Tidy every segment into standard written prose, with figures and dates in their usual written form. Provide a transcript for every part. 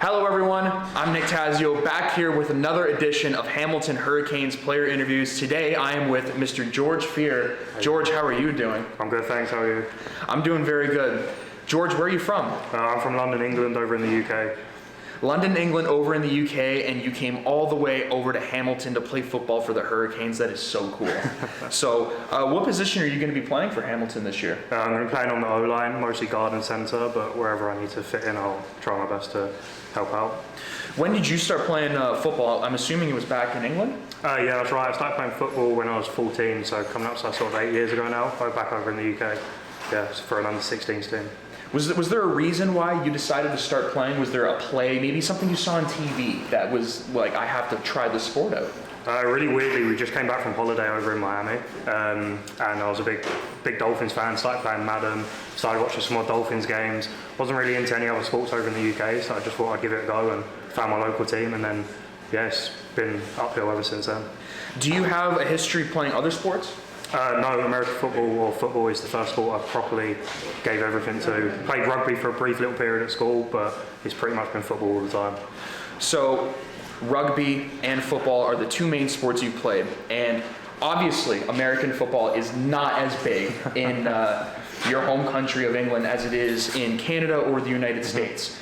Hello everyone, I'm Nick Tazio, back here with another edition of Hamilton Hurricanes player interviews. Today I am with Mr. George Fear. George, how are you doing? I'm good, thanks. How are you? I'm doing very good. George, where are you from? I'm from London, England, over in the UK. London, England, over in the UK, and you came all the way over to Hamilton to play football for the Hurricanes. That is so cool. So, what position are you going to be playing for Hamilton this year? I'm going to be playing on the O-line, mostly guard and centre, but wherever I need to fit in, I'll try my best to help out. When did you start playing football? I'm assuming it was back in England? Yeah, that's right. I started playing football when I was 14, so coming up to sort of 8 years ago now. I'm back over in the UK, for an under-16s team. Was there a reason why you decided to start playing? Was there a play, maybe something you saw on TV that was like, I have to try this sport out? Really weirdly, we just came back from holiday over in Miami, and I was a big Dolphins fan, started playing Madden, started watching some more Dolphins games. Wasn't really into any other sports over in the UK, so I just thought I'd give it a go and found my local team, and then, it's been uphill ever since then. Do you have a history playing other sports? No, American football is the first sport I properly gave everything to. Played rugby for a brief little period at school, but it's pretty much been football all the time. So, rugby and football are the two main sports you've played, and obviously American football is not as big in your home country of England as it is in Canada or the United States.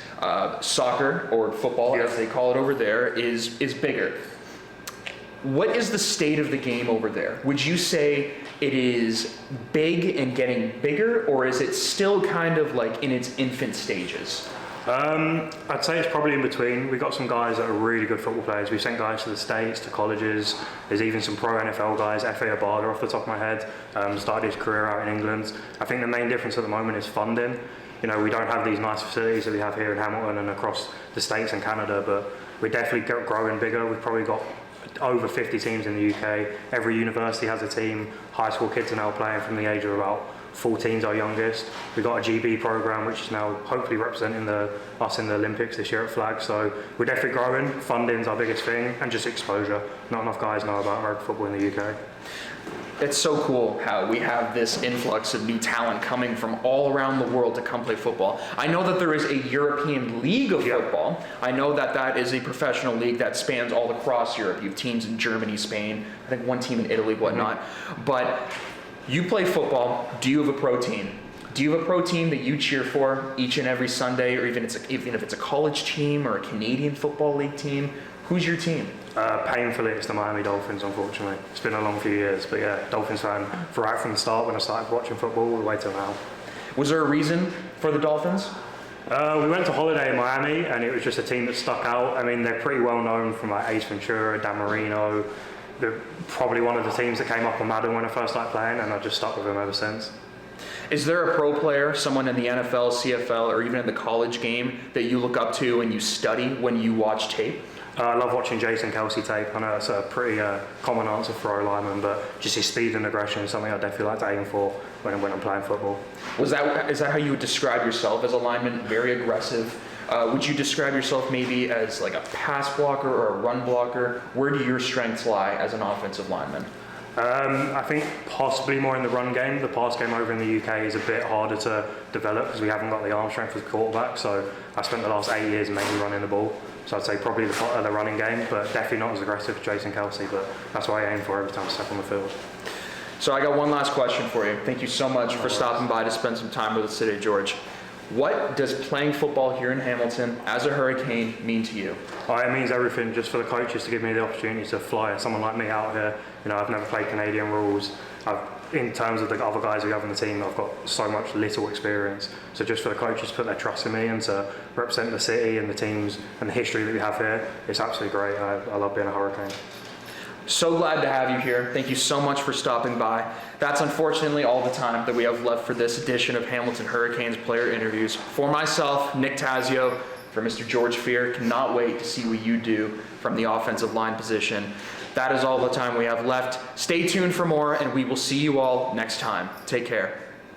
Soccer, or football as they call it over there, is bigger. What is the state of the game over there? Would you say it is big and getting bigger, or is it still kind of like in its infant stages? I'd say it's probably in between. We've got some guys that are really good football players. We've sent guys to the States, to colleges. There's even some pro NFL guys. F.A. Abada, off the top of my head, started his career out in England. I think the main difference at the moment is funding. We don't have these nice facilities that we have here in Hamilton and across the States and Canada, but we're definitely growing bigger. We've probably got over 50 teams in the UK. Every university has a team. High school kids are now playing from the age of about 14's our youngest. We've got a GB program which is now hopefully representing us in the Olympics this year at Flag. So we're definitely growing. Funding's our biggest thing, and just exposure. Not enough guys know about American football in the UK. It's so cool how we have this influx of new talent coming from all around the world to come play football. I know that there is a European League of football. I know that that is a professional league that spans all across Europe. You have teams in Germany, Spain, I think one team in Italy, whatnot. But you play football. Do you have a pro team? Do you have a pro team that you cheer for each and every Sunday, or even if it's a college team or a Canadian Football League team? Who's your team? Painfully, it's the Miami Dolphins, unfortunately. It's been a long few years, but Dolphins fan right from the start when I started watching football all the way till now. Was there a reason for the Dolphins? We went to holiday in Miami, and it was just a team that stuck out. I mean, they're pretty well known from like Ace Ventura, Dan Marino. They're probably one of the teams that came up on Madden when I first started playing, and I've just stuck with them ever since. Is there a pro player, someone in the NFL, CFL, or even in the college game that you look up to and you study when you watch tape? I love watching Jason Kelce tape. I know it's a pretty common answer for a lineman, but just his speed and aggression is something I definitely like to aim for when I'm playing football. Is that how you would describe yourself as a lineman? Very aggressive. Would you describe yourself maybe as like a pass blocker or a run blocker? Where do your strengths lie as an offensive lineman? I think possibly more in the run game. The pass game over in the UK is a bit harder to develop because we haven't got the arm strength as quarterback. So I spent the last 8 years mainly running the ball. So I'd say probably the running game, but definitely not as aggressive as Jason Kelce. But that's what I aim for every time I step on the field. So I got one last question for you. Thank you so much for stopping by to spend some time with us today, George. What does playing football here in Hamilton as a Hurricane mean to you? It means everything, just for the coaches to give me the opportunity to fly someone like me out here. I've never played Canadian rules. In terms of the other guys we have on the team, I've got so much little experience. So just for the coaches to put their trust in me and to represent the city and the teams and the history that we have here, it's absolutely great. I love being a Hurricane. So glad to have you here. Thank you so much for stopping by. That's unfortunately all the time that we have left for this edition of Hamilton Hurricanes player interviews. For myself, Nick Tazio, for Mr. George Fear, cannot wait to see what you do from the offensive line position. That is all the time we have left. Stay tuned for more, and we will see you all next time. Take care.